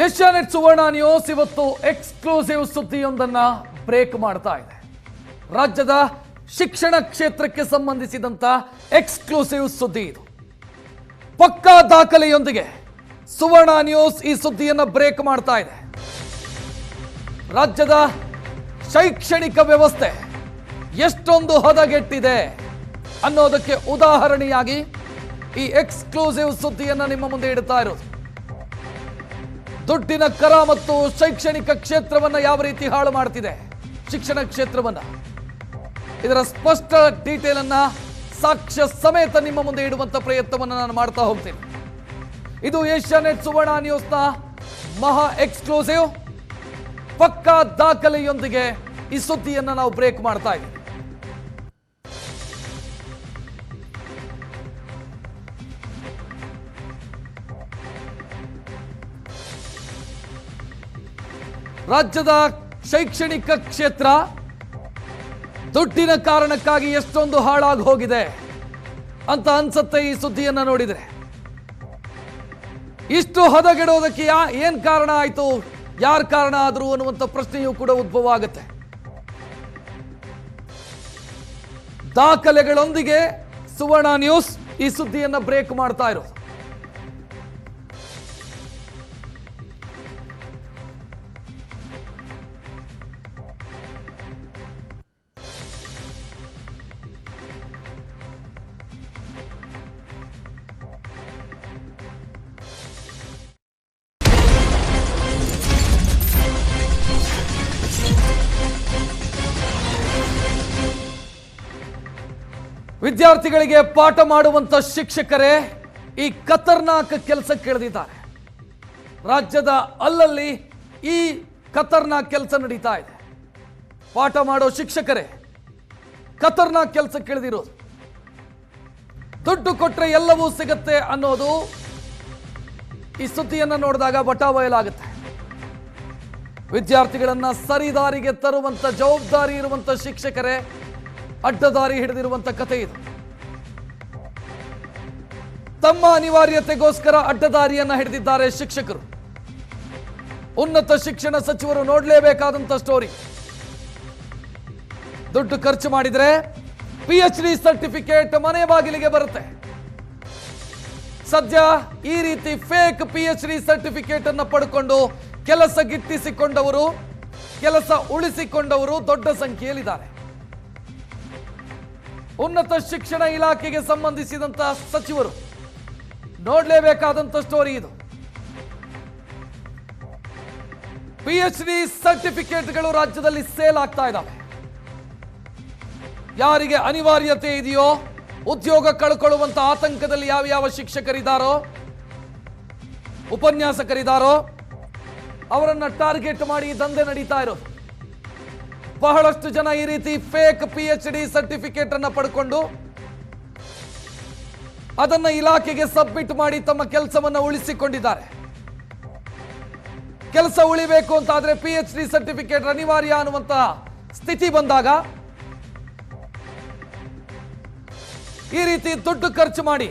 Asianet ಸುವರ್ಣ news ಇವತ್ತು exclusive ಸುದ್ದಿಯೊಂದನ್ನ break ಮಾಡ್ತಾ ಇದೆ. ರಾಜ್ಯದ ಶಿಕ್ಷಣ ಕ್ಷೇತ್ರಕ್ಕೆ ಸಂಬಂಧಿಸಿದಂತ ಎಕ್ಸ್ಕ್ಲೂಸಿವ್ ಸುದ್ದಿ ಇದು. ಪಕ್ಕಾ ದಾಖಲೆಯೊಂದಿಗೆ ಸುವರ್ಣ ನ್ಯೂಸ್ ಈ ಸುದ್ದಿಯನ್ನ ಬ್ರೇಕ್ ಮಾಡ್ತಾ ಇದೆ. ರಾಜ್ಯದ ಶೈಕ್ಷಣಿಕ ವ್ಯವಸ್ಥೆ ಎಷ್ಟೊಂದು ಹದಗೆಟ್ಟಿದೆ ಅನ್ನೋದಕ್ಕೆ ಉದಾಹರಣೆಯಾಗಿ ಈ ಎಕ್ಸ್ಕ್ಲೂಸಿವ್ ಸುದ್ದಿಯನ್ನ ನಿಮ್ಮ ಮುಂದೆ ಇಡ್ತಾ ಇರೋದು. ದುಡ್ಡಿನ ಕರ ಮತ್ತು ಶೈಕ್ಷಣಿಕ ಕ್ಷೇತ್ರವನ್ನ ಯಾವ ರೀತಿ ಹಾಳು ಮಾಡ್ತಿದೆ ಶಿಕ್ಷಣ ಕ್ಷೇತ್ರವನ್ನ, ಇದರ ಸ್ಪಷ್ಟ ಡೀಟೇಲ್ ಅನ್ನ ಸಾಕ್ಷ್ಯ ಸಮೇತ ನಿಮ್ಮ ಮುಂದೆ ಇಡುವಂತ ಪ್ರಯತ್ನವನ್ನು ನಾನು ಮಾಡ್ತಾ ಹೋಗ್ತೀನಿ. ಇದು ಏಷ್ಯಾನೆಟ್ ಸುವರ್ಣ ನ್ಯೂಸ್ನ ಮಹಾ ಎಕ್ಸ್ಕ್ಲೂಸಿವ್ ಪಕ್ಕಾ ದಾಖಲೆಯೊಂದಿಗೆ ಈ ಸುದ್ದಿಯನ್ನ ನಾವು ಬ್ರೇಕ್ ಮಾಡ್ತಾ ಇದ್ದೀವಿ. ರಾಜ್ಯದ ಶೈಕ್ಷಣಿಕ ಕ್ಷೇತ್ರ ದುಡ್ಡಿನ ಕಾರಣಕ್ಕಾಗಿ ಎಷ್ಟೊಂದು ಹಾಳಾಗಿ ಹೋಗಿದೆ ಅಂತ ಅನ್ಸುತ್ತೆ ಈ ಸುದ್ದಿಯನ್ನ ನೋಡಿದ್ರೆ. ಇಷ್ಟು ಹದಗೆಡೋದಕ್ಕೆ ಏನ್ ಕಾರಣ ಆಯ್ತು, ಯಾರು ಕಾರಣ ಆದ್ರು ಅನ್ನುವಂಥ ಪ್ರಶ್ನೆಯೂ ಕೂಡ ಉದ್ಭವ ಆಗುತ್ತೆ. ದಾಖಲೆಗಳೊಂದಿಗೆ ಸುವರ್ಣ ನ್ಯೂಸ್ ಈ ಸುದ್ದಿಯನ್ನ ಬ್ರೇಕ್ ಮಾಡ್ತಾ ಇರೋದು. ವಿದ್ಯಾರ್ಥಿಗಳಿಗೆ ಪಾಠ ಮಾಡುವಂತ ಶಿಕ್ಷಕರೇ ಈ ಖತರ್ನಾಕ್ ಕೆಲಸಕ್ಕೆ ಇಳಿದಿದ್ದಾರೆ. ರಾಜ್ಯದ ಅಲ್ಲಲ್ಲಿ ಈ ಖತರ್ನಾಕ್ ಕೆಲಸ ನಡೀತಾ ಇದೆ. ಪಾಠ ಮಾಡೋ ಶಿಕ್ಷಕರೇ ಖತರ್ನಾಕ್ ಕೆಲಸಕ್ಕೆ ಇಳಿದಿರೋದು. ದುಡ್ಡು ಕೊಟ್ರೆ ಎಲ್ಲವೂ ಸಿಗತ್ತೆ ಅನ್ನೋದು ಈ ಸುದ್ದಿಯನ್ನ ನೋಡಿದಾಗ ಬಟಾಬಯಲಾಗುತ್ತೆ. ವಿದ್ಯಾರ್ಥಿಗಳನ್ನ ಸರಿದಾರಿಗೆ ತರುವಂತ ಜವಾಬ್ದಾರಿ ಇರುವಂತ ಶಿಕ್ಷಕರೇ ಅಡ್ಡದಾರಿ ಹಿಡಿದಿರುವಂತ ಕಥೆ ಇದು. ತಮ್ಮ ಅನಿವಾರ್ಯತೆಗೋಸ್ಕರ ಅಡ್ಡದಾರಿಯನ್ನ ಹಿಡಿದಿದ್ದಾರೆ ಶಿಕ್ಷಕರು. ಉನ್ನತ ಶಿಕ್ಷಣ ಸಚಿವರು ನೋಡಲೇಬೇಕಾದಂತ ಸ್ಟೋರಿ. ದುಡ್ಡು ಖರ್ಚು ಮಾಡಿದ್ರೆ PhD ಸರ್ಟಿಫಿಕೇಟ್ ಮನೆ ಬಾಗಿಲಿಗೆ ಬರುತ್ತೆ. ಸದ್ಯ ಈ ರೀತಿ ಫೇಕ್ PhD ಸರ್ಟಿಫಿಕೇಟ್ ಅನ್ನ ಪಡ್ಕೊಂಡು ಕೆಲಸ ಗಿಟ್ಟಿಸಿಕೊಂಡವರು, ಕೆಲಸ ಉಳಿಸಿಕೊಂಡವರು ದೊಡ್ಡ ಸಂಖ್ಯೆಯಲ್ಲಿದ್ದಾರೆ. ಉನ್ನತ ಶಿಕ್ಷಣ ಇಲಾಖೆಗೆ ಸಂಬಂಧಿಸಿದಂತಹ ಸಚಿವರು ನೋಡಲೇಬೇಕಾದಂತ ಸ್ಟೋರಿ ಇದು. PhD ಸರ್ಟಿಫಿಕೇಟ್ಗಳು ರಾಜ್ಯದಲ್ಲಿ ಸೇಲ್ ಆಗ್ತಾ ಇದ್ದಾವೆ. ಯಾರಿಗೆ ಅನಿವಾರ್ಯತೆ ಇದೆಯೋ, ಉದ್ಯೋಗ ಕಳ್ಕೊಳ್ಳುವಂತ ಆತಂಕದಲ್ಲಿ ಯಾವ ಶಿಕ್ಷಕರಿದ್ದಾರೋ, ಉಪನ್ಯಾಸಕರಿದ್ದಾರೋ ಅವರನ್ನ ಟಾರ್ಗೆಟ್ ಮಾಡಿ ದಂಧೆ ನಡೀತಾ ಇರೋದು. ಬಹಳಷ್ಟು ಜನ ಈ ರೀತಿ ಫೇಕ್ PhD ಸರ್ಟಿಫಿಕೇಟ್ ಅನ್ನ ಪಡ್ಕೊಂಡು ಅದನ್ನ ಇಲಾಖೆಗೆ ಸಬ್ಮಿಟ್ ಮಾಡಿ ತಮ್ಮ ಕೆಲಸವನ್ನ ಉಳಿಸಿಕೊಂಡಿದ್ದಾರೆ. ಕೆಲಸ ಉಳಿಬೇಕು ಅಂತ ಆದ್ರೆ PhD ಸರ್ಟಿಫಿಕೇಟ್ ಅನಿವಾರ್ಯ ಅನ್ನುವಂತಹ ಸ್ಥಿತಿ ಬಂದಾಗ ಈ ರೀತಿ ದುಡ್ಡು ಖರ್ಚು ಮಾಡಿ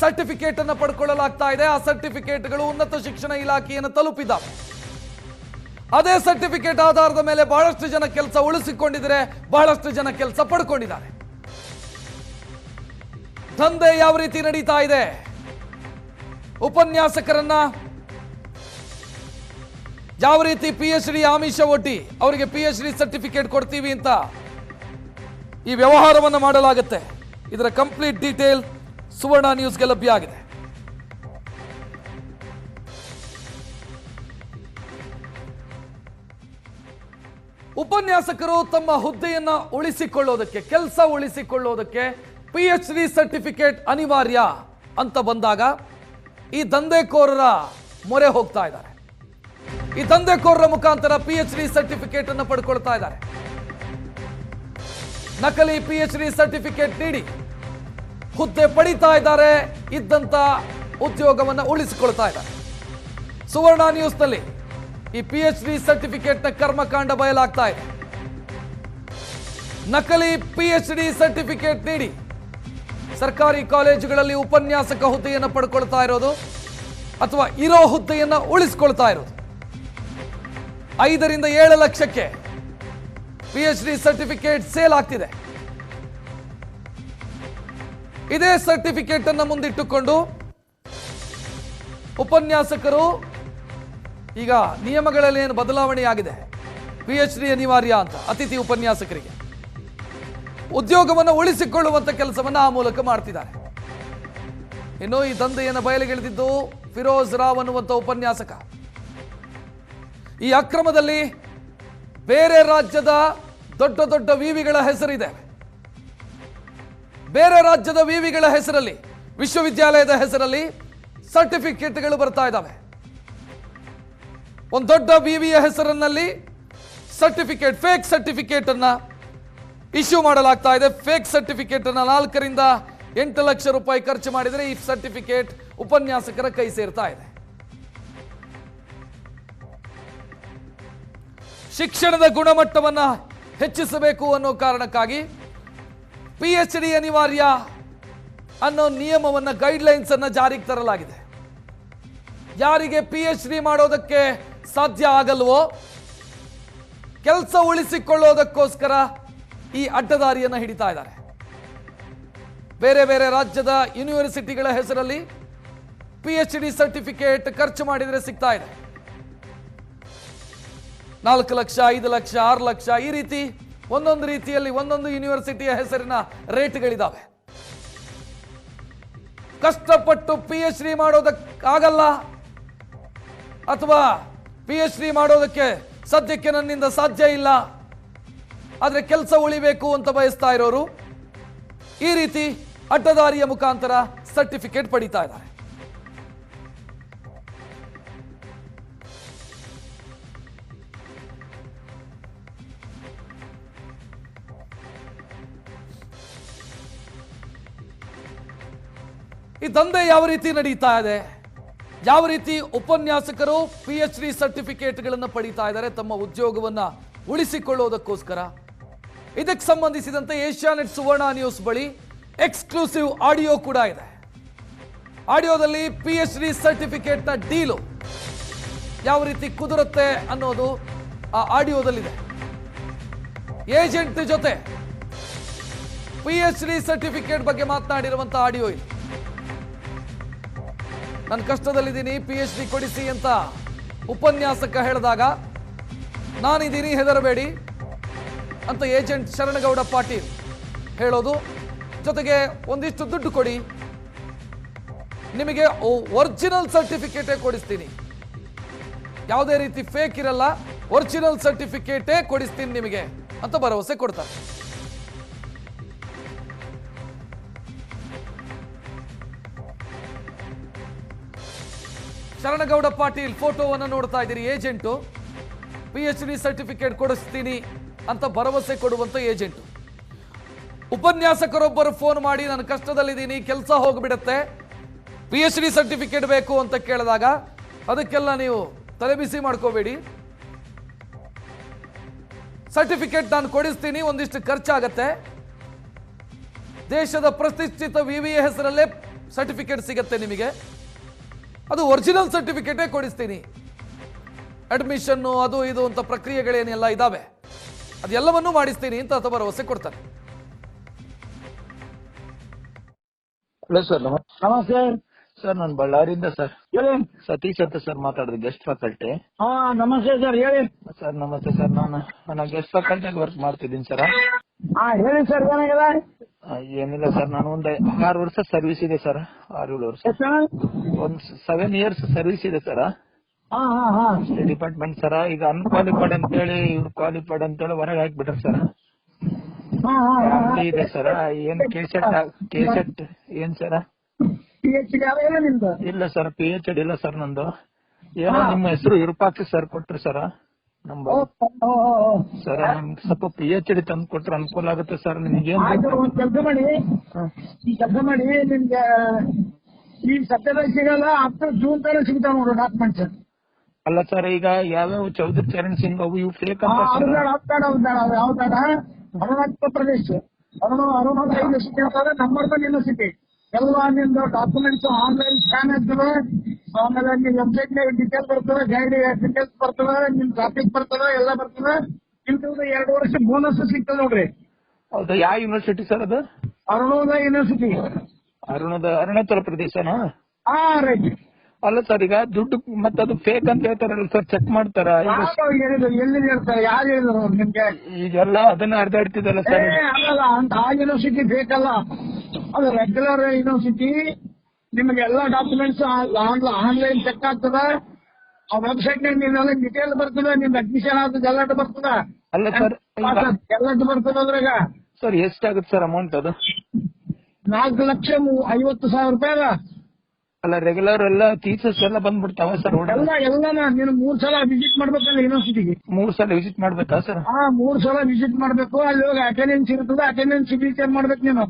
ಸರ್ಟಿಫಿಕೇಟ್ ಅನ್ನ ಪಡ್ಕೊಳ್ಳಲಾಗ್ತಾ ಇದೆ. ಆ ಸರ್ಟಿಫಿಕೇಟ್ಗಳು ಉನ್ನತ ಶಿಕ್ಷಣ ಇಲಾಖೆಯನ್ನು ತಲುಪಿದ್ದಾವೆ. ಅದೇ ಸರ್ಟಿಫಿಕೇಟ್ ಆಧಾರದ ಮೇಲೆ ಬಹಳಷ್ಟು ಜನ ಕೆಲಸ ಉಳಿಸಿಕೊಂಡಿದ್ದಾರೆ, ಬಹಳಷ್ಟು ಜನ ಕೆಲಸ ಪಡ್ಕೊಂಡಿದ್ದಾರೆ. ದಂಧೆ ಯಾವ ರೀತಿ ನಡೀತಾ ಇದೆ, ಉಪನ್ಯಾಸಕರನ್ನ ಯಾವ ರೀತಿ PhD ಆಮಿಷ ಒಡ್ಡಿ ಅವರಿಗೆ PhD ಸರ್ಟಿಫಿಕೇಟ್ ಕೊಡ್ತೀವಿ ಅಂತ ಈ ವ್ಯವಹಾರವನ್ನು ಮಾಡಲಾಗುತ್ತೆ. ಇದರ ಕಂಪ್ಲೀಟ್ ಡೀಟೇಲ್ ಸುವರ್ಣ ನ್ಯೂಸ್ಗೆ ಲಭ್ಯ ಆಗಿದೆ. ಉಪನ್ಯಾಸಕರು ತಮ್ಮ ಹುದ್ದೆಯನ್ನ ಉಳಿಸಿಕೊಳ್ಳೋದಕ್ಕೆ, ಕೆಲಸ ಉಳಿಸಿಕೊಳ್ಳೋದಕ್ಕೆ PhD ಸರ್ಟಿಫಿಕೇಟ್ ಅನಿವಾರ್ಯ ಅಂತ ಬಂದಾಗ ಈ ದಂಧೆಕೋರರ ಮೊರೆ ಹೋಗ್ತಾ ಇದ್ದಾರೆ. ಈ ದಂಧೆಕೋರರ ಮುಖಾಂತರ PhD ಸರ್ಟಿಫಿಕೇಟ್ ಅನ್ನು ಪಡ್ಕೊಳ್ತಾ ಇದ್ದಾರೆ. ನಕಲಿ PhD ಸರ್ಟಿಫಿಕೇಟ್ ನೀಡಿ ಹುದ್ದೆ ಪಡಿತಾ ಇದ್ದಾರೆ, ಇದ್ದಂತ ಉದ್ಯೋಗವನ್ನು ಉಳಿಸಿಕೊಳ್ತಾ ಇದ್ದಾರೆ. ಸುವರ್ಣ ನ್ಯೂಸ್ನಲ್ಲಿ ಈ PhD ಸರ್ಟಿಫಿಕೇಟ್ ನ ಕರ್ಮಕಾಂಡ ಬಯಲಾಗ್ತಾ ಇದೆ. ನಕಲಿ PhD ಸರ್ಟಿಫಿಕೇಟ್ ನೀಡಿ ಸರ್ಕಾರಿ ಕಾಲೇಜುಗಳಲ್ಲಿ ಉಪನ್ಯಾಸಕ ಹುದ್ದೆಯನ್ನು ಪಡ್ಕೊಳ್ತಾ ಇರೋದು, ಅಥವಾ ಇರೋ ಹುದ್ದೆಯನ್ನ ಉಳಿಸ್ಕೊಳ್ತಾ ಇರೋದು. 5 ರಿಂದ 7 ಲಕ್ಷಕ್ಕೆ PhD ಸರ್ಟಿಫಿಕೇಟ್ ಸೇಲ್ ಆಗ್ತಿದೆ. ಇದೇ ಸರ್ಟಿಫಿಕೇಟ್ ಅನ್ನು ಮುಂದಿಟ್ಟುಕೊಂಡು ಉಪನ್ಯಾಸಕರು ಈಗ ನಿಯಮಗಳಲ್ಲಿ ಏನು ಬದಲಾವಣೆ ಆಗಿದೆ, PhD ಅನಿವಾರ್ಯ ಅಂತ ಅತಿಥಿ ಉಪನ್ಯಾಸಕರಿಗೆ ಉದ್ಯೋಗವನ್ನು ಉಳಿಸಿಕೊಳ್ಳುವಂತ ಕೆಲಸವನ್ನು ಆ ಮೂಲಕ ಮಾಡ್ತಿದ್ದಾರೆ. ಇನ್ನು ಈ ದಂಧೆಯನ್ನು ಬಯಲಿಗೆಳೆದಿದ್ದು ಫಿರೋಜ್ ರಾವ್ ಅನ್ನುವಂಥ ಉಪನ್ಯಾಸಕ. ಈ ಅಕ್ರಮದಲ್ಲಿ ಬೇರೆ ರಾಜ್ಯದ ದೊಡ್ಡ ದೊಡ್ಡ ವಿವಿಗಳ ಹೆಸರಿದೆ. ಬೇರೆ ರಾಜ್ಯದ ವಿವಿಗಳ ಹೆಸರಲ್ಲಿ, ವಿಶ್ವವಿದ್ಯಾಲಯದ ಹೆಸರಲ್ಲಿ ಸರ್ಟಿಫಿಕೇಟ್ಗಳು ಬರ್ತಾ ಇದ್ದಾವೆ. ಒಂದು ದೊಡ್ಡ ವಿವಿಯ ಹೆಸರಿನಲ್ಲಿ ಸರ್ಟಿಫಿಕೇಟ್, ಫೇಕ್ ಸರ್ಟಿಫಿಕೇಟ್ ಅನ್ನ ಇಶ್ಯೂ ಮಾಡಲಾಗ್ತಾ ಇದೆ. ಫೇಕ್ ಸರ್ಟಿಫಿಕೇಟ್ ಅನ್ನ 4 ರಿಂದ 8 ಲಕ್ಷ ರೂಪಾಯಿ ಖರ್ಚು ಮಾಡಿದರೆ ಈ ಸರ್ಟಿಫಿಕೇಟ್ ಉಪನ್ಯಾಸಕರ ಕೈ ಸೇರ್ತಾ ಇದೆ. ಶಿಕ್ಷಣದ ಗುಣಮಟ್ಟವನ್ನ ಹೆಚ್ಚಿಸಬೇಕು ಅನ್ನೋ ಕಾರಣಕ್ಕಾಗಿ PhD ಅನಿವಾರ್ಯ ಅನ್ನೋ ನಿಯಮವನ್ನ, ಗೈಡ್ಲೈನ್ಸ್ ಅನ್ನ ಜಾರಿಗೆ ತರಲಾಗಿದೆ. ಯಾರಿಗೆ PhD ಮಾಡೋದಕ್ಕೆ ಸಾಧ್ಯ ಆಗಲ್ವೋ, ಕೆಲಸ ಉಳಿಸಿಕೊಳ್ಳೋದಕ್ಕೋಸ್ಕರ ಈ ಅಡ್ಡದಾರಿಯನ್ನು ಹಿಡಿತಾ ಇದ್ದಾರೆ. ಬೇರೆ ಬೇರೆ ರಾಜ್ಯದ ಯೂನಿವರ್ಸಿಟಿಗಳ ಹೆಸರಲ್ಲಿ PhD ಸರ್ಟಿಫಿಕೇಟ್ ಖರ್ಚು ಮಾಡಿದರೆ ಸಿಗ್ತಾ ಇದೆ. 4 ಲಕ್ಷ, 5 ಲಕ್ಷ, 6 ಲಕ್ಷ, ಈ ರೀತಿ ಒಂದೊಂದು ರೀತಿಯಲ್ಲಿ ಒಂದೊಂದು ಯೂನಿವರ್ಸಿಟಿಯ ಹೆಸರಿನ ರೇಟ್ಗಳಿದ್ದಾವೆ. ಕಷ್ಟಪಟ್ಟು PhD ಮಾಡೋದಕ್ಕಾಗಲ್ಲ, ಅಥವಾ PhD ಮಾಡೋದಕ್ಕೆ ಸದ್ಯಕ್ಕೆ ನನ್ನಿಂದ ಸಾಧ್ಯ ಇಲ್ಲ, ಆದರೆ ಕೆಲಸ ಉಳಿಬೇಕು ಅಂತ ಬಯಸ್ತಾ ಇರೋರು ಈ ರೀತಿ ಅಡ್ಡದಾರಿಯ ಮುಖಾಂತರ ಸರ್ಟಿಫಿಕೇಟ್ ಪಡಿತಾ ಇದ್ದಾರೆ. ಈ ದಂಧೆ ಯಾವ ರೀತಿ ನಡೀತಾ ಇದೆ, ಯಾವ ರೀತಿ ಉಪನ್ಯಾಸಕರು PhD ಸರ್ಟಿಫಿಕೇಟ್ಗಳನ್ನು ಪಡಿತಾ ಇದ್ದಾರೆ ತಮ್ಮ ಉದ್ಯೋಗವನ್ನ ಉಳಿಸಿಕೊಳ್ಳೋದಕ್ಕೋಸ್ಕರ, ಇದಕ್ಕೆ ಸಂಬಂಧಿಸಿದಂತೆ ಏಷ್ಯಾನೆಟ್ ಸುವರ್ಣ ನ್ಯೂಸ್ ಬಳಿ ಎಕ್ಸ್ಕ್ಲೂಸಿವ್ ಆಡಿಯೋ ಕೂಡ ಇದೆ. ಆಡಿಯೋದಲ್ಲಿ PhD ಸರ್ಟಿಫಿಕೇಟ್ನ ಡೀಲು ಯಾವ ರೀತಿ ಕುದುರುತ್ತೆ ಅನ್ನೋದು ಆ ಆಡಿಯೋದಲ್ಲಿದೆ. ಏಜೆಂಟ್ ಜೊತೆ PhD ಸರ್ಟಿಫಿಕೇಟ್ ಬಗ್ಗೆ ಮಾತನಾಡಿರುವಂತ ಆಡಿಯೋ ಇದು. ನಾನು ಕಷ್ಟದಲ್ಲಿದ್ದೀನಿ, PhD ಕೊಡಿಸಿ ಅಂತ ಉಪನ್ಯಾಸಕ ಹೇಳಿದಾಗ, ನಾನಿದ್ದೀನಿ ಹೆದರಬೇಡಿ ಅಂತ ಏಜೆಂಟ್ ಶರಣಗೌಡ ಪಾಟೀಲ್ ಹೇಳೋದು, ಜೊತೆಗೆ ಒಂದಿಷ್ಟು ದುಡ್ಡು ಕೊಡಿ, ನಿಮಗೆ ಒರಿಜಿನಲ್ ಸರ್ಟಿಫಿಕೇಟೇ ಕೊಡಿಸ್ತೀನಿ, ಯಾವುದೇ ರೀತಿ ಫೇಕ್ ಇರಲ್ಲ, ಒರಿಜಿನಲ್ ಸರ್ಟಿಫಿಕೇಟೇ ಕೊಡಿಸ್ತೀನಿ ನಿಮಗೆ ಅಂತ ಭರವಸೆ ಕೊಡ್ತಾರೆ. ಶರಣಗೌಡ ಪಾಟೀಲ್ ಫೋಟೋವನ್ನು ನೋಡ್ತಾ ಇದ್ದೀರಿ. ಏಜೆಂಟು PhD ಸರ್ಟಿಫಿಕೇಟ್ ಕೊಡಿಸ್ತೀನಿ ಅಂತ ಭರವಸೆ ಕೊಡುವಂತ ಏಜೆಂಟು. ಉಪನ್ಯಾಸಕರೊಬ್ಬರು ಫೋನ್ ಮಾಡಿ, ನಾನು ಕಷ್ಟದಲ್ಲಿದ್ದೀನಿ, ಕೆಲಸ ಹೋಗ್ಬಿಡತ್ತೆ, PhD ಸರ್ಟಿಫಿಕೇಟ್ ಬೇಕು ಅಂತ ಕೇಳಿದಾಗ, ಅದಕ್ಕೆಲ್ಲ ನೀವು ತಲೆಬಿಸಿ ಮಾಡ್ಕೋಬೇಡಿ, ಸರ್ಟಿಫಿಕೇಟ್ ನಾನು ಕೊಡಿಸ್ತೀನಿ, ಒಂದಿಷ್ಟು ಖರ್ಚಾಗತ್ತೆ, ದೇಶದ ಪ್ರತಿಷ್ಠಿತ ವಿವಿಯ ಹೆಸರಲ್ಲೇ ಸರ್ಟಿಫಿಕೇಟ್ ಸಿಗತ್ತೆ ನಿಮಗೆ, ಅದು ಒರಿಜಿನಲ್ ಸರ್ಟಿಫಿಕೇಟೇ ಕೊಡಿಸ್ತೀನಿ, ಅಡ್ಮಿಷನ್ನು ಅದು ಇದು ಅಂತ ಪ್ರಕ್ರಿಯೆಗಳೇನೆಲ್ಲ ಇದಾವೆ ಅದೆಲ್ಲವನ್ನೂ ಮಾಡಿಸ್ತೀನಿ ಅಂತ ಭರವಸೆ ಕೊಡ್ತಾರೆ. ಹಲೋ ಸರ್, ನಮಸ್ತೆ ಸರ್. ನಾನು ಬಳ್ಳಾರಿಯಿಂದ ಸರ್. ಹೇಳಿ. ಸತೀಶ್ ಅಂತ ಸರ್ ಮಾತಾಡೋದು, ಗೆಸ್ಟ್ ಫ್ಯಾಕಲ್ಟಿ. ನಮಸ್ತೆ ಸರ್, ಹೇಳಿ ಸರ್. ನಮಸ್ತೆ ಸರ್, ನಾನು ಗೆಸ್ಟ್ ಫ್ಯಾಕಲ್ಟಿಯಾಗಿ ವರ್ಕ್ ಮಾಡ್ತಿದ್ದೀನಿ ಸರ್. ಹೇಳಿ ಸರ್, ಏನಾಗಿದೆ? ಏನಿಲ್ಲ ಸರ್, ನಾನು ಒಂದು 6 ವರ್ಷ ಸರ್ವಿಸ್ ಇದೆ ಸರ್. 6-7 ವರ್ಷ, ಒಂದು 7 ಇಯರ್ಸ್ ಸರ್ವಿಸ್ ಇದೆ ಸರ್ ಡಿಪಾರ್ಟ್ಮೆಂಟ್ ಸರ್. ಈಗ ಅನ್ಕ್ವಾಲಿಫೈಡ್ ಅಂತೇಳಿ, ಇವ್ರು ಕ್ವಾಲಿಫೈಡ್ ಅಂತೇಳಿ ಹೊರಗೆ ಹಾಕ್ಬಿಟ್ರ ಸರ್. ಇದೆ ಸರ್. ಏನ್ ಕೆಸೆಟ್ ಏನ್ ಸರ್? ಇಲ್ಲ ಸರ್, PhD ಇಲ್ಲ ಸರ್ ನಂದು. ಏನೋ ನಿಮ್ಮ ಹೆಸರು ವಿರೂಪಾಕ್ಷ ಸರ್ ಕೊಟ್ರಿ ಸರ್ ನಂಬರ್. ಸರ್ ನಮ್ಗೆ ಸ್ವಲ್ಪ PhD ತಂದು ಕೊಟ್ರೆ ಅನುಕೂಲ ಆಗುತ್ತೆ ಸರ್. ನಿಮ್ಗೆ ಕೆಲಸ ಮಾಡಿ, ಈ ಕೆಲಸ ಮಾಡಿ, ನಿಮ್ಗೆ ಈ ಸತ್ಯದಾಗ ಸಿಗಲ್ಲ, ಅಪ್ ಟು ಜೂನ್ ತರ ಸಿಗ್ತಾವ ನೋಡ್ರಿ ಡಾಕ್ಯುಮೆಂಟ್ಸ್. ಅಲ್ಲ ಸರ್, ಈಗ ಯಾವ್ಯಾವ ಚೌಧರಿ ಚರಣ್ ಸಿಂಗ್ ಅವು ಇವು ಫೇಕ್ ಅಂತ ಯಾವ್ದಾಡ Arunachal Pradesh, 5 university, number 1 university, ಎಲ್ಲ ನಿಮ್ದು ಡಾಕ್ಯುಮೆಂಟ್ಸ್ ಆನ್ಲೈನ್ ಸ್ಕ್ಯಾನ್ ಆಗ್ತವೆ. ಆಮೇಲೆ ನಿಮ್ ವೆಬ್ಸೈಟ್ ನಾಗ ಡೀಟೇಲ್ ಬರ್ತವೆ, ಗೈಡ್ ಡೀಟೇಲ್ಸ್ ಬರ್ತವೆ, ನಿಮ್ ಟ್ರಾಫಿಕ್ ಬರ್ತವೆ, ಎಲ್ಲ ಬರ್ತವೆ. ನಿಮ್ದು 2 ವರ್ಷ ಬೋನಸ್ ಸಿಗ್ತದೆ ನೋಡ್ರಿ. ಹೌದಾ? ಯಾವ ಯೂನಿವರ್ಸಿಟಿ ಸರ್ ಅದು? ಅರುಣೋದಯ ಯೂನಿವರ್ಸಿಟಿ. ಅರುಣಾಚಲ ಪ್ರದೇಶನಾ? ಹಾ ರೈಟ್. ಅಲ್ಲ ಸರ್, ಈಗ ದುಡ್ಡು ಮತ್ತೆ ಅದು ಫೇಕ್ ಅಂತ ಹೇಳ್ತಾರಲ್ಲ ಸರ್, ಚೆಕ್ ಮಾಡ್ತಾರ? ಎಲ್ಲಿ ಹೇಳ್ತಾರೆ? ಯಾರು ಹೇಳಿದ್ರು ನಿಮ್ಗೆ? ಈಗೆಲ್ಲ ಅದನ್ನ ಹರಿದಾಡ್ತಿದಲ್ಲ ಸರ್. ಅಲ್ಲಲ್ಲ, ಅಂತ ಆ ಯೂನಿವರ್ಸಿಟಿ ಬೇಕಲ್ಲ, ಅದು ರೆಗ್ಯುಲರ್ ಯೂನಿವರ್ಸಿಟಿ. ನಿಮ್ಗೆ ಎಲ್ಲ ಡಾಕ್ಯುಮೆಂಟ್ಸ್ ಆನ್ಲೈನ್ ಚೆಕ್ ಆಗ್ತದೆ. ಆ ವೆಬ್ಸೈಟ್ ನಾಗ ನಿಮ್ಮೆಲ್ಲ ಡೀಟೇಲ್ ಬರ್ತದೆ, ನಿಮ್ ಅಡ್ಮಿಷನ್ ಆದ ಎಲ್ಲಟ್ಟು ಬರ್ತದೆ. ಅಲ್ಲ ಸರ್, ಎಲ್ಲಟ್ಟು ಬರ್ತದೆ ಅದ್ರಾಗ. ಸರ್ ಎಷ್ಟಾಗುತ್ತೆ ಸರ್ ಅಮೌಂಟ್ ಅದು? 4,50,000 ರೂಪಾಯಿ ಅದ. ಅಲ್ಲ, ರೆಗ್ಯುಲರ್ ಎಲ್ಲ ಟೀಚರ್ಸ್ ಎಲ್ಲ ಬಂದ್ಬಿಡ್ತಾವ ಸರ್? ಎಲ್ಲನ ನೀನು 3 ಸಲ ವಿಸಿಟ್ ಮಾಡ್ಬೇಕಲ್ಲ ಯೂನಿವರ್ಸಿಟಿಗೆ. 3 ಸಲ ವಿಸಿಟ್ ಮಾಡ್ಬೇಕಾ ಸರ್? 3 ಸಲ ವಿಸಿಟ್ ಮಾಡ್ಬೇಕು. ಅಲ್ಲಿ ಹೋಗಿ ಅಟೆಂಡೆನ್ಸ್ ಇರ್ತದೆ, ಅಟೆಂಡೆನ್ಸ್ ಸಿಗ್ನೇಚರ್ ಮಾಡ್ಬೇಕು ನೀನು.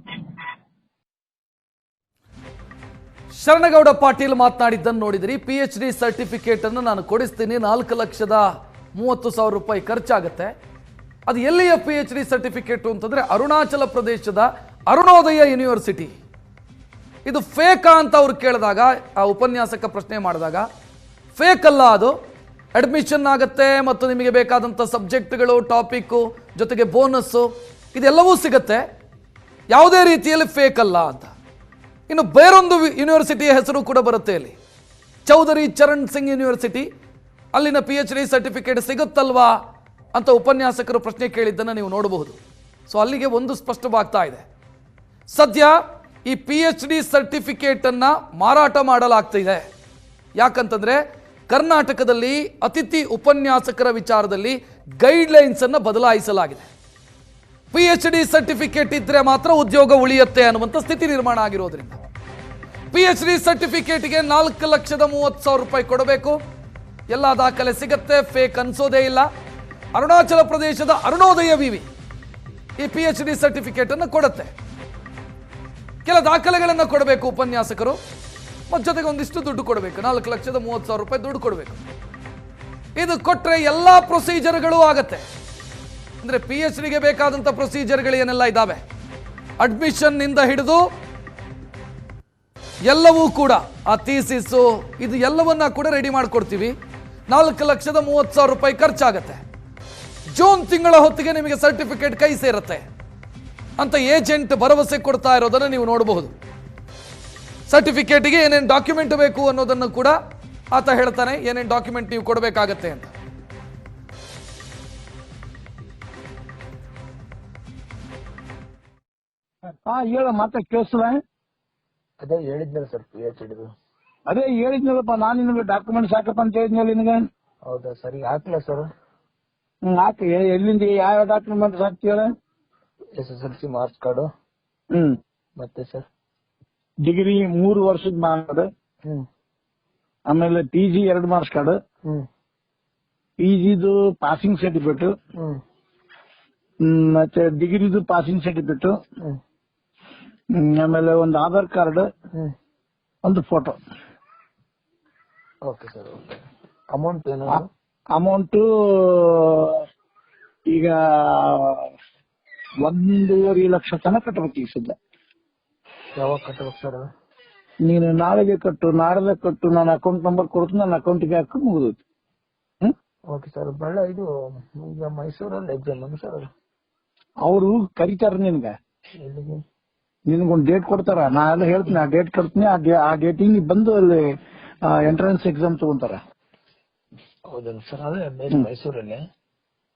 ಶರಣಗೌಡ ಪಾಟೀಲ್ ಮಾತನಾಡಿದ್ದನ್ನು ನೋಡಿದ್ರಿ. PhD ಸರ್ಟಿಫಿಕೇಟ್ ಅನ್ನು ನಾನು ಕೊಡಿಸ್ತೀನಿ, 4,30,30,000 ರೂಪಾಯಿ ಖರ್ಚಾಗುತ್ತೆ. ಅದು ಎಲ್ಲಿಯ PhD ಸರ್ಟಿಫಿಕೇಟ್ ಅಂತಂದ್ರೆ ಅರುಣಾಚಲ ಪ್ರದೇಶದ ಅರುಣೋದಯ ಯೂನಿವರ್ಸಿಟಿ. ಇದು ಫೇಕಾ ಅಂತ ಅವ್ರು ಕೇಳಿದಾಗ, ಆ ಉಪನ್ಯಾಸಕ ಪ್ರಶ್ನೆ ಮಾಡಿದಾಗ, ಫೇಕ್ ಅಲ್ಲ, ಅದು ಅಡ್ಮಿಷನ್ ಆಗುತ್ತೆ ಮತ್ತು ನಿಮಗೆ ಬೇಕಾದಂಥ ಸಬ್ಜೆಕ್ಟ್ಗಳು, ಟಾಪಿಕ್ಕು, ಜೊತೆಗೆ ಬೋನಸ್ಸು ಇದೆಲ್ಲವೂ ಸಿಗುತ್ತೆ, ಯಾವುದೇ ರೀತಿಯಲ್ಲಿ ಫೇಕ್ ಅಲ್ಲ ಅಂತ. ಇನ್ನು ಬೇರೊಂದು ಯೂನಿವರ್ಸಿಟಿಯ ಹೆಸರು ಕೂಡ ಬರುತ್ತೆ ಇಲ್ಲಿ, ಚೌಧರಿ ಚರಣ್ ಸಿಂಗ್ ಯೂನಿವರ್ಸಿಟಿ. ಅಲ್ಲಿನ PhD ಸರ್ಟಿಫಿಕೇಟ್ ಸಿಗುತ್ತಲ್ವಾ ಅಂತ ಉಪನ್ಯಾಸಕರು ಪ್ರಶ್ನೆ ಕೇಳಿದ್ದನ್ನು ನೀವು ನೋಡಬಹುದು. ಸೊ ಅಲ್ಲಿಗೆ ಒಂದು ಸ್ಪಷ್ಟವಾಗ್ತಾ ಇದೆ. ಸದ್ಯ ಈ PhD ಸರ್ಟಿಫಿಕೇಟ್ ಅನ್ನ ಮಾರಾಟ ಮಾಡಲಾಗ್ತಿದೆ. ಯಾಕಂತಂದ್ರೆ ಕರ್ನಾಟಕದಲ್ಲಿ ಅತಿಥಿ ಉಪನ್ಯಾಸಕರ ವಿಚಾರದಲ್ಲಿ ಗೈಡ್ಲೈನ್ಸ್ ಅನ್ನು ಬದಲಾಯಿಸಲಾಗಿದೆ. PhD ಸರ್ಟಿಫಿಕೇಟ್ ಇದ್ರೆ ಮಾತ್ರ ಉದ್ಯೋಗ ಉಳಿಯುತ್ತೆ ಅನ್ನುವಂಥ ಸ್ಥಿತಿ ನಿರ್ಮಾಣ ಆಗಿರೋದ್ರಿಂದ PhD ಸರ್ಟಿಫಿಕೇಟ್ಗೆ 4,30,000 ರೂಪಾಯಿ ಕೊಡಬೇಕು. ಎಲ್ಲ ದಾಖಲೆ ಸಿಗತ್ತೆ, ಫೇಕ್ ಅನ್ಸೋದೇ ಇಲ್ಲ. ಅರುಣಾಚಲ ಪ್ರದೇಶದ ಅರುಣೋದಯ ವಿವಿ ಈ PhD ಸರ್ಟಿಫಿಕೇಟ್ ಅನ್ನು ಕೊಡುತ್ತೆ. ಕೆಲ ದಾಖಲೆಗಳನ್ನು ಕೊಡಬೇಕು ಉಪನ್ಯಾಸಕರು, ಮತ್ತು ಜೊತೆಗೆ ಒಂದಿಷ್ಟು ದುಡ್ಡು ಕೊಡಬೇಕು, 4,30,000 ರೂಪಾಯಿ ದುಡ್ಡು ಕೊಡಬೇಕು. ಇದು ಕೊಟ್ಟರೆ ಎಲ್ಲ ಪ್ರೊಸೀಜರ್ಗಳು ಆಗತ್ತೆ. ಅಂದರೆ PhDಗೆ ಬೇಕಾದಂಥ ಪ್ರೊಸೀಜರ್ಗಳು ಏನೆಲ್ಲ ಇದ್ದಾವೆ, ಅಡ್ಮಿಷನ್ ನಿಂದ ಹಿಡಿದು ಎಲ್ಲವೂ ಕೂಡ, ಆ ಥೀಸಿಸ್ಸು ಇದು ಎಲ್ಲವನ್ನ ಕೂಡ ರೆಡಿ ಮಾಡಿಕೊಡ್ತೀವಿ. 4,30,000 ರೂಪಾಯಿ ಖರ್ಚಾಗತ್ತೆ. ಜೂನ್ ತಿಂಗಳ ಹೊತ್ತಿಗೆ ನಿಮಗೆ ಸರ್ಟಿಫಿಕೇಟ್ ಕೈ ಸೇರುತ್ತೆ ಅಂತ ಏಜೆಂಟ್ ಭರವಸೆ ಕೊಡ್ತಾ ಇರೋದನ್ನು ನೀವು ನೋಡಬಹುದು. ಸರ್ಟಿಫಿಕೇಟ್ಗೆ ಏನೇನು ಡಾಕ್ಯುಮೆಂಟ್ ಬೇಕು ಅನ್ನೋದನ್ನು ಕೂಡ ಆತ ಹೇಳ್ತಾನೆ, ಏನೇನು ಡಾಕ್ಯುಮೆಂಟ್ ನೀವು ಕೊಡಬೇಕಾಗತ್ತೆ ಅಂತ. ಹೇಳ ಮತ್ತೆ ಕೇಳಿಸ್ತದ? ಅದೇ ಹೇಳಿದ್ನಲ್ಲ ಸರ್, PhD. ಅದೇ ಹೇಳಿದ್ನಲ್ಲಪ್ಪ ನಾನು ನಿನಗೆ ಡಾಕ್ಯುಮೆಂಟ್ಸ್ ಹಾಕಪ್ಪ ಅಂತ ಹೇಳಿದ್ನಲ್ಲ ನಿನಗೆ. ಹೌದಾ ಸರ್? ಈಗ ಹಾಕ್ಲಾ ಸರ್? ಹಾಕಿ. ಎಲ್ಲಿಂದ ಯಾವ ಡಾಕ್ಯುಮೆಂಟ್ಸ್ ಹಾಕ್ತೀರ? SSLC ಮಾರ್ಕ್ಸ್ ಕಾರ್ಡು, ಮತ್ತೆ ಸರ್ ಡಿಗ್ರಿ 3 ವರ್ಷದ ಮಾರ್ಕ್ಸ್ ಕಾರ್ಡ್, ಆಮೇಲೆ PG 2 ಮಾರ್ಕ್ಸ್ ಕಾರ್ಡ್, PGದು ಪಾಸಿಂಗ್ ಸರ್ಟಿಫಿಕೇಟ್, ಮತ್ತೆ ಡಿಗ್ರಿದು ಪಾಸಿಂಗ್ ಸರ್ಟಿಫಿಕೇಟ್, ಆಮೇಲೆ ಒಂದು ಆಧಾರ್ ಕಾರ್ಡ್, ಒಂದು photo. Okay sir. Okay. Amount ಏನು? ಅಮೌಂಟ್ ಈಗ 1.5 ಲಕ್ಷ ತನಕ ಕಟ್ಟಬೇಕು ಈಗ ಸದ್ಯ. ಯಾವಾಗ ಕಟ್ಟಬೇಕು ಸರ್? ನೀನು ನಾಳೆಗೆ ಕಟ್ಟು, ನಾಳೆ ಕಟ್ಟು, ನಾನು ಅಕೌಂಟ್ ನಂಬರ್ ಕೊಡ್ತೀನಿ, ನನ್ನ ಅಕೌಂಟ್ಗೆ ಹಾಕಿ ಮುಗಿದೋಯ್ತು. Okay sir. ಈಗ ಮೈಸೂರಲ್ಲಿ ಎಕ್ಸಾಮ್ ಸರ್? ಅವರು ಕರೀತಾರ ನಿನ್ಗೆ, ಎಲ್ಲಿಗೆ? ನಿನ್ಗೊಂದು ಡೇಟ್ ಕೊಡ್ತಾರ, ನಾ ಎಲ್ಲ ಹೇಳ್ತೀನಿ, ಆ ಡೇಟ್ ಕೊಡ್ತೀನಿ, ಆ ಡೇಟಿಗೆ ನೀ ಬಂದು ಅಲ್ಲಿ ಎಂಟ್ರೆನ್ಸ್ ಎಕ್ಸಾಮ್ ತಗೊಂತಾರ. ಹೌದಾ ಸರ್? ಅದೇ ಮೈಸೂರಲ್ಲಿ?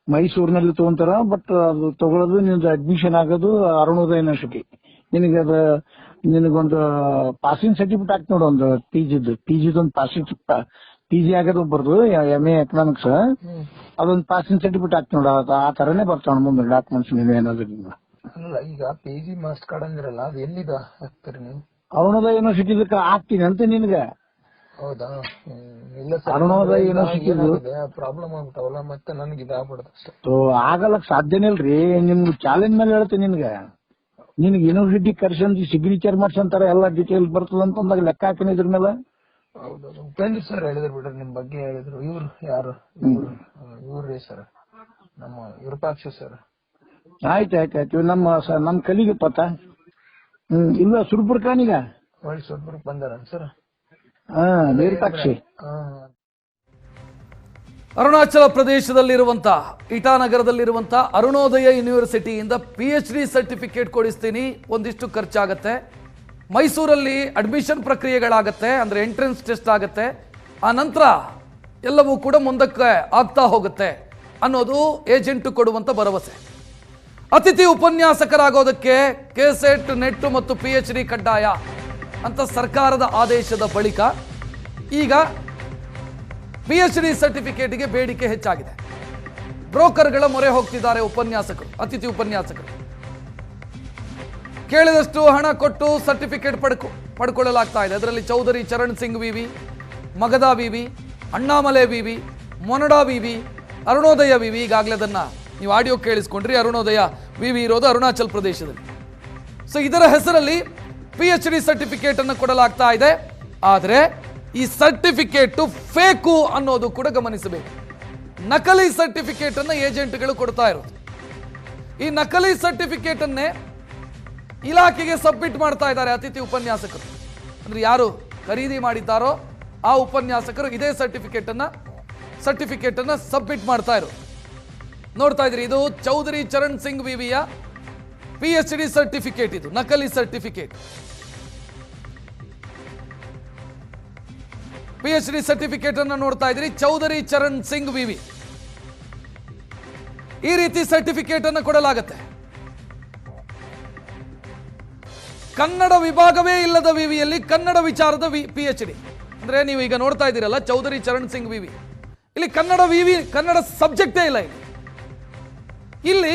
ಮೈಸೂರಿನಲ್ಲಿ ತಗೊಂತಾರ. ಬಟ್ ಅದು ತಗೊಳ್ಳೋದು ನಿಮ್ದು ಅಡ್ಮಿಷನ್ ಆಗೋದು ಅರುಣೋದಯ ಯೂನಿವರ್ಸಿಟಿ. ನಿನಗೆ ಅದು ನಿನಗೊಂದು ಪಾಸಿಂಗ್ ಸರ್ಟಿಫಿಕೇಟ್ ಹಾಕಿ ನೋಡು, ಒಂದು PGದು ಒಂದು ಪಾಸಿಂಗ್, PG ಆಗೋದು ಒಬ್ಬರದು MA ಎಕನಾಮಿಕ್ಸ್, ಅದೊಂದು ಪಾಸಿಂಗ್ ಸರ್ಟಿಫಿಕೇಟ್ ಹಾಕಿ ನೋಡು. ಆ ತರನೇ ಬರ್ತಾವ ಮುಂದೆ ಡಾಕ್ಯುಮೆಂಟ್ಸ್ ನೀವೇನಾದ್ರು. ಅಲ್ಲ, ಈಗ PG ಮಾರ್ಕ್ಸ್ ಕಾರ್ಡ್ ಅಂದಿರಲ್ಲ, ಅದು ಎಲ್ಲಿದ ಹಾಕ್ತೀರಿ ನೀವು? ಅರುಣೋದಯ ಯೂನಿವರ್ಸಿಟಿ ಹಾಕ್ತೀನಿ ಅಂತ ನಿನ್ಗೆ. ಹೌದಾ? ಇಲ್ಲ ಸರ್, ಅರುಣೋದಯ ಯೂನಿವರ್ಸಿಟಿ ಪ್ರಾಬ್ಲಮ್ ಆಗ್ತಾವಲ್ಲ, ಮತ್ತೆ ನನಗೆ ಇದಾಗ್ಬಿಡುತ್ತೆ ಅಷ್ಟೇ. ಆಗಲಕ್ ಸಾಧ್ಯನೇ ಇಲ್ರಿ. ನಿಮ್ಗೆ ಚಾಲೆಂಜ್ ಮೇಲೆ ಹೇಳ್ತೀನಿ ನಿನ್ಗೆ ಯೂನಿವರ್ಸಿಟಿ ಕರ್ಸಂದು ಸಿಗ್ನೇಚರ್ ಮಾಡ್ಸಂತಾರ, ಎಲ್ಲ ಡೀಟೇಲ್ಸ್ ಬರ್ತದಂತ ಅಂದಾಗ ಲೆಕ್ಕ ಹಾಕಿನ ಇದ್ರ ಮೇಲೆ. ಹೌದೌದು, ಉಪೇಂದ್ರ ಸರ್ ಹೇಳಿದ್ರು ಬಿಡ್ರಿ, ನಿಮ್ ಬಗ್ಗೆ ಹೇಳಿದ್ರು. ಇವ್ರು ಯಾರು? ಇವ್ರಿ ಸರ್, ನಮ್ಮ ವಿರೂಪಾಕ್ಷ ಸರ್. ಆಯ್ತು. ನಮ್ಮ ಕಲಿಗೆ ಪತ್ತ ಇಲ್ಲ ಸುರ್ಪುರ್ಕಾನೀಗ ಒಳ್ಳೆ ಸುರ್ಪುರಕ್ಕೆ ಬಂದಾರ ಸರ್. ನೀರ್ತಾಕ್ಷಿ. ಅರುಣಾಚಲ ಪ್ರದೇಶದಲ್ಲಿರುವಂತ ಇಟಾನಗರದಲ್ಲಿರುವಂತ ಅರುಣೋದಯ ಯೂನಿವರ್ಸಿಟಿಯಿಂದ PhD ಸರ್ಟಿಫಿಕೇಟ್ ಕೊಡಿಸ್ತೀನಿ, ಒಂದಿಷ್ಟು ಖರ್ಚಾಗತ್ತೆ. ಮೈಸೂರಲ್ಲಿ ಅಡ್ಮಿಷನ್ ಪ್ರಕ್ರಿಯೆಗಳಾಗತ್ತೆ, ಅಂದ್ರೆ ಎಂಟ್ರೆನ್ಸ್ ಟೆಸ್ಟ್ ಆಗತ್ತೆ, ಆ ನಂತರ ಎಲ್ಲವೂ ಕೂಡ ಮುಂದಕ್ಕೆ ಆಗ್ತಾ ಹೋಗುತ್ತೆ ಅನ್ನೋದು ಏಜೆಂಟ್ ಕೊಡುವಂತ ಭರವಸೆ. ಅತಿಥಿ ಉಪನ್ಯಾಸಕರಾಗೋದಕ್ಕೆ ಕೆಸೆಟ್, ನೆಟ್ ಮತ್ತು PhD ಕಡ್ಡಾಯ ಅಂತ ಸರ್ಕಾರದ ಆದೇಶದ ಬಳಿಕ ಈಗ PhD ಸರ್ಟಿಫಿಕೇಟ್ಗೆ ಬೇಡಿಕೆ ಹೆಚ್ಚಾಗಿದೆ. ಬ್ರೋಕರ್ಗಳ ಮೊರೆ ಹೋಗ್ತಿದ್ದಾರೆ ಉಪನ್ಯಾಸಕರು, ಅತಿಥಿ ಉಪನ್ಯಾಸಕರು. ಕೇಳಿದಷ್ಟು ಹಣ ಕೊಟ್ಟು ಸರ್ಟಿಫಿಕೇಟ್ ಪಡ್ಕೊಳ್ಳಲಾಗ್ತಾ ಇದೆ. ಅದರಲ್ಲಿ ಚೌಧರಿ ಚರಣ್ ಸಿಂಗ್ ವಿವಿ, ಮಗಧ ವಿವಿ, ಅಣ್ಣಾಮಲೆ ವಿವಿ, ಮೊನಡಾ ವಿವಿ, ಅರುಣೋದಯ ವಿವಿ. ಈಗಾಗಲೇ ಅದನ್ನ ನೀವು ಆಡಿಯೋ ಕೇಳಿಸ್ಕೊಂಡ್ರಿ. ಅರುಣೋದಯ ವಿವಿ ಇರೋದು ಅರುಣಾಚಲ್ ಪ್ರದೇಶದಲ್ಲಿ. ಸೊ ಇದರ ಹೆಸರಲ್ಲಿ PhD ಸರ್ಟಿಫಿಕೇಟ್ ಅನ್ನು ಕೊಡಲಾಗ್ತಾ ಇದೆ. ಆದರೆ ಈ ಸರ್ಟಿಫಿಕೇಟ್ ಫೇಕು ಅನ್ನೋದು ಕೂಡ ಗಮನಿಸಬೇಕು. ನಕಲಿ ಸರ್ಟಿಫಿಕೇಟ್ ಅನ್ನು ಏಜೆಂಟ್ಗಳು ಕೊಡ್ತಾ ಇರೋದು. ಈ ನಕಲಿ ಸರ್ಟಿಫಿಕೇಟ್ ಅನ್ನೇ ಇಲಾಖೆಗೆ ಸಬ್ಮಿಟ್ ಮಾಡ್ತಾ ಇದ್ದಾರೆ ಅತಿಥಿ ಉಪನ್ಯಾಸಕರು. ಅಂದ್ರೆ ಯಾರು ಖರೀದಿ ಮಾಡಿದ್ದಾರೋ ಆ ಉಪನ್ಯಾಸಕರು ಇದೇ ಸರ್ಟಿಫಿಕೇಟ್ ಅನ್ನ ಸಬ್ಮಿಟ್ ಮಾಡ್ತಾ ಇರೋದು. ನೋಡ್ತಾ ಇದ್ರಿ, ಇದು ಚೌಧರಿ ಚರಣ್ ಸಿಂಗ್ ವಿವಿಯ PhD ಸರ್ಟಿಫಿಕೇಟ್, ಇದು ನಕಲಿ ಸರ್ಟಿಫಿಕೇಟ್. PhD ಸರ್ಟಿಫಿಕೇಟ್ ಅನ್ನು ನೋಡ್ತಾ ಇದ್ರಿ, ಚೌಧರಿ ಚರಣ್ ಸಿಂಗ್ ವಿವಿ. ಈ ರೀತಿ ಸರ್ಟಿಫಿಕೇಟ್ ಅನ್ನು ಕೊಡಲಾಗುತ್ತೆ. ಕನ್ನಡ ವಿಭಾಗವೇ ಇಲ್ಲದ ವಿವಿಯಲ್ಲಿ ಕನ್ನಡ ವಿಚಾರದ PhD. ಅಂದ್ರೆ ನೀವು ಈಗ ನೋಡ್ತಾ ಇದ್ದೀರಲ್ಲ ಚೌಧರಿ ಚರಣ್ ಸಿಂಗ್ ವಿವಿ, ಇಲ್ಲಿ ಕನ್ನಡ ವಿವಿ, ಕನ್ನಡ ಸಬ್ಜೆಕ್ಟೇ ಇಲ್ಲ. ಇಲ್ಲಿ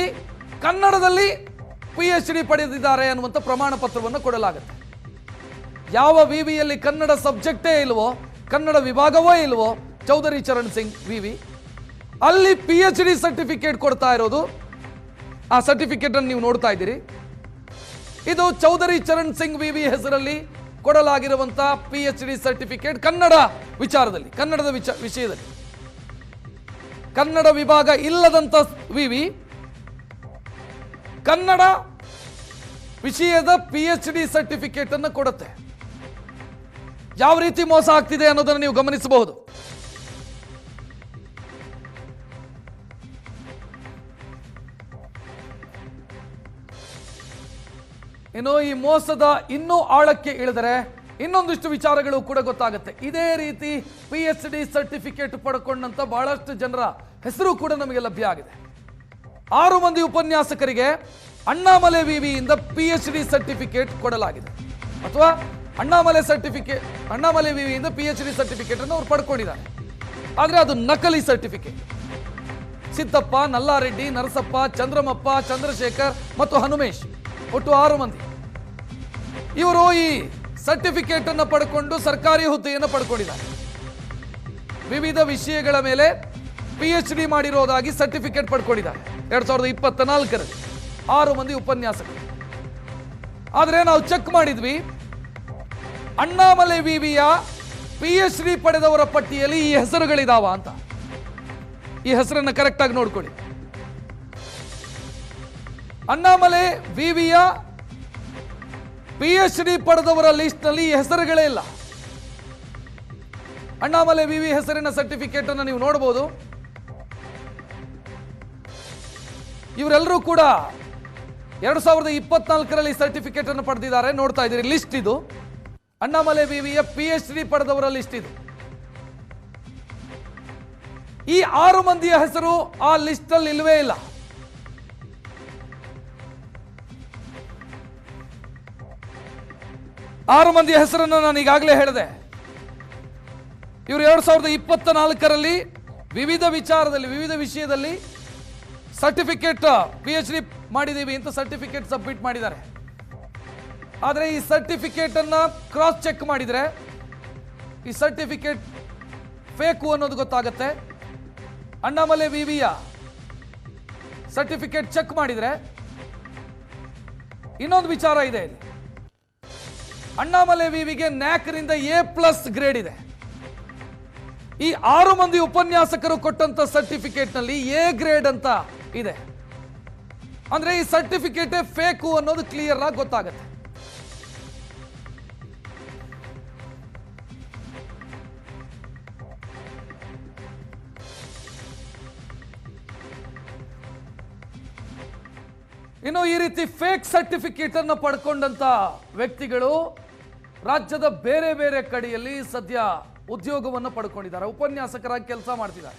ಕನ್ನಡದಲ್ಲಿ PhD ಪಡೆದಿದ್ದಾರೆ ಅನ್ನುವಂಥ ಪ್ರಮಾಣ ಪತ್ರವನ್ನು ಕೊಡಲಾಗುತ್ತೆ. ಯಾವ ವಿವಿಯಲ್ಲಿ ಕನ್ನಡ ಸಬ್ಜೆಕ್ಟೇ ಇಲ್ವೋ, ಕನ್ನಡ ವಿಭಾಗವೋ ಇಲ್ವೋ, ಚೌಧರಿ ಚರಣ್ ಸಿಂಗ್ ವಿವಿ, ಅಲ್ಲಿ PhD ಸರ್ಟಿಫಿಕೇಟ್ ಕೊಡ್ತಾ ಇರೋದು. ಆ ಸರ್ಟಿಫಿಕೇಟ್ ಅನ್ನು ನೀವು ನೋಡ್ತಾ ಇದ್ದೀರಿ. ಇದು ಚೌಧರಿ ಚರಣ್ ಸಿಂಗ್ ವಿವಿ ಹೆಸರಲ್ಲಿ ಕೊಡಲಾಗಿರುವಂತಹ PhD ಸರ್ಟಿಫಿಕೇಟ್ ಕನ್ನಡ ವಿಚಾರದಲ್ಲಿ, ಕನ್ನಡದ ವಿಷಯದಲ್ಲಿ. ಕನ್ನಡ ವಿಭಾಗ ಇಲ್ಲದಂತ ವಿವಿ ಕನ್ನಡ ವಿಷಯದ PhD ಸರ್ಟಿಫಿಕೇಟ್ ಅನ್ನು ಕೊಡುತ್ತೆ. ಯಾವ ರೀತಿ ಮೋಸ ಆಗ್ತಿದೆ ಅನ್ನೋದನ್ನು ನೀವು ಗಮನಿಸಬಹುದು. ಇನ್ನು ಈ ಮೋಸದ ಇನ್ನೂ ಆಳಕ್ಕೆ ಇಳಿದರೆ ಇನ್ನೊಂದಿಷ್ಟು ವಿಚಾರಗಳು ಕೂಡ ಗೊತ್ತಾಗುತ್ತೆ. ಇದೇ ರೀತಿ PhD ಸರ್ಟಿಫಿಕೇಟ್ ಪಡ್ಕೊಂಡಂತ ಬಹಳಷ್ಟು ಜನರ ಹೆಸರು ಕೂಡ ನಮಗೆ ಲಭ್ಯ ಆಗಿದೆ. 6 ಮಂದಿ ಉಪನ್ಯಾಸಕರಿಗೆ ಅಣ್ಣಾಮಲೆ ವಿವಿಯಿಂದ PhD ಸರ್ಟಿಫಿಕೇಟ್ ಕೊಡಲಾಗಿದೆ, ಅಥವಾ ಅಣ್ಣಾಮಲೆ ವಿವಿಯಿಂದ PhD ಸರ್ಟಿಫಿಕೇಟ್ ಅನ್ನು ಅವರು ಪಡ್ಕೊಂಡಿದ್ದಾರೆ. ಆದರೆ ಅದು ನಕಲಿ ಸರ್ಟಿಫಿಕೇಟ್. ಸಿದ್ದಪ್ಪ, ನಲ್ಲಾರೆಡ್ಡಿ, ನರಸಪ್ಪ, ಚಂದ್ರಮಪ್ಪ, ಚಂದ್ರಶೇಖರ್ ಮತ್ತು ಹನುಮೇಶ್, ಒಟ್ಟು 6 ಮಂದಿ ಇವರು ಈ ಸರ್ಟಿಫಿಕೇಟ್ ಅನ್ನು ಪಡ್ಕೊಂಡು ಸರ್ಕಾರಿ ಹುದ್ದೆಯನ್ನು ಪಡ್ಕೊಂಡಿದ್ದಾರೆ. ವಿವಿಧ ವಿಷಯಗಳ ಮೇಲೆ PhD ಮಾಡಿರೋದಾಗಿ ಸರ್ಟಿಫಿಕೇಟ್ ಪಡ್ಕೊಂಡಿದ್ದಾರೆ 2024ರಲ್ಲಿ 6 ಮಂದಿ ಉಪನ್ಯಾಸಕರು. ಆದರೆ ನಾವು ಚೆಕ್ ಮಾಡಿದ್ವಿ, ಅಣ್ಣಾಮಲೆ ವಿವಿಯ PhD ಪಡೆದವರ ಪಟ್ಟಿಯಲ್ಲಿ ಈ ಹೆಸರುಗಳಿದಾವ ಅಂತ. ಈ ಹೆಸರನ್ನು ಕರೆಕ್ಟ್ ಆಗಿ ನೋಡ್ಕೊಳ್ಳಿ. ಅಣ್ಣಾಮಲೆ ವಿವಿಯ PhD ಪಡೆದವರ ಲಿಸ್ಟ್ ನಲ್ಲಿ ಈ ಹೆಸರುಗಳೇ ಇಲ್ಲ. ಅಣ್ಣಾಮಲೆ ವಿವಿ ಹೆಸರಿನ ಸರ್ಟಿಫಿಕೇಟ್ ಅನ್ನು ನೀವು ನೋಡಬಹುದು. ಇವರೆಲ್ಲರೂ ಕೂಡ 2024ರಲ್ಲಿ ಸರ್ಟಿಫಿಕೇಟ್ ಅನ್ನು ಪಡೆದಿದ್ದಾರೆ. ನೋಡ್ತಾ ಇದ್ದೀರಿ ಲಿಸ್ಟ್, ಇದು ಅಣ್ಣಾಮಲೆ ವಿವಿಯ PhD ಪಡೆದವರ ಲಿಸ್ಟ್. ಇದು ಈ 6 ಮಂದಿಯ ಹೆಸರು ಆ ಲಿಸ್ಟ್ ಅಲ್ಲಿ ಇಲ್ವೇ ಇಲ್ಲ. ಆರು ಮಂದಿಯ ಹೆಸರನ್ನು ನಾನು ಈಗಾಗಲೇ ಹೇಳಿದೆ. ಇವರು 2024ರಲ್ಲಿ ವಿವಿಧ ವಿಚಾರದಲ್ಲಿ, ವಿವಿಧ ವಿಷಯದಲ್ಲಿ ಸರ್ಟಿಫಿಕೇಟ್ PhD ಮಾಡಿದೀವಿ ಅಂತ ಸರ್ಟಿಫಿಕೇಟ್ ಸಬ್ಮಿಟ್ ಮಾಡಿದ್ದಾರೆ. ಆದರೆ ಈ ಸರ್ಟಿಫಿಕೇಟ್ ಅನ್ನ ಕ್ರಾಸ್ ಚೆಕ್ ಮಾಡಿದ್ರೆ ಈ ಸರ್ಟಿಫಿಕೇಟ್ ಫೇಕು ಅನ್ನೋದು ಗೊತ್ತಾಗುತ್ತೆ. ಅಣ್ಣಾಮಲೆ ವಿವಿಯ ಸರ್ಟಿಫಿಕೇಟ್ ಚೆಕ್ ಮಾಡಿದ್ರೆ ಇನ್ನೊಂದು ವಿಚಾರ ಇದೆ. ಇಲ್ಲಿ ಅಣ್ಣಾಮಲೆ ವಿವಿಗೆ ನ್ಯಾಕ್ನಿಂದ A+ ಗ್ರೇಡ್ ಇದೆ. ಈ 6 ಮಂದಿ ಉಪನ್ಯಾಸಕರು ಕೊಟ್ಟಂತ ಸರ್ಟಿಫಿಕೇಟ್ ನಲ್ಲಿ A ಗ್ರೇಡ್ ಅಂತ ಇದೆ. ಅಂದ್ರೆ ಈ ಸರ್ಟಿಫಿಕೇಟ್ ಫೇಕು ಅನ್ನೋದು ಕ್ಲಿಯರ್ ಆಗಿ ಗೊತ್ತಾಗುತ್ತೆ. ಇನ್ನು ಈ ರೀತಿ ಫೇಕ್ ಸರ್ಟಿಫಿಕೇಟ್ ಅನ್ನು ಪಡ್ಕೊಂಡಂತ ವ್ಯಕ್ತಿಗಳು ರಾಜ್ಯದ ಬೇರೆ ಬೇರೆ ಕಡೆಯಲ್ಲಿ ಸದ್ಯ ಉದ್ಯೋಗವನ್ನು ಪಡ್ಕೊಂಡಿದ್ದಾರೆ, ಉಪನ್ಯಾಸಕರಾಗಿ ಕೆಲಸ ಮಾಡ್ತಿದ್ದಾರೆ.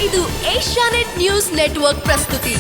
ಇದು ಏಷ್ಯಾನೆಟ್ ನ್ಯೂಸ್ ನೆಟ್ವರ್ಕ್ ಪ್ರಸ್ತುತಿ.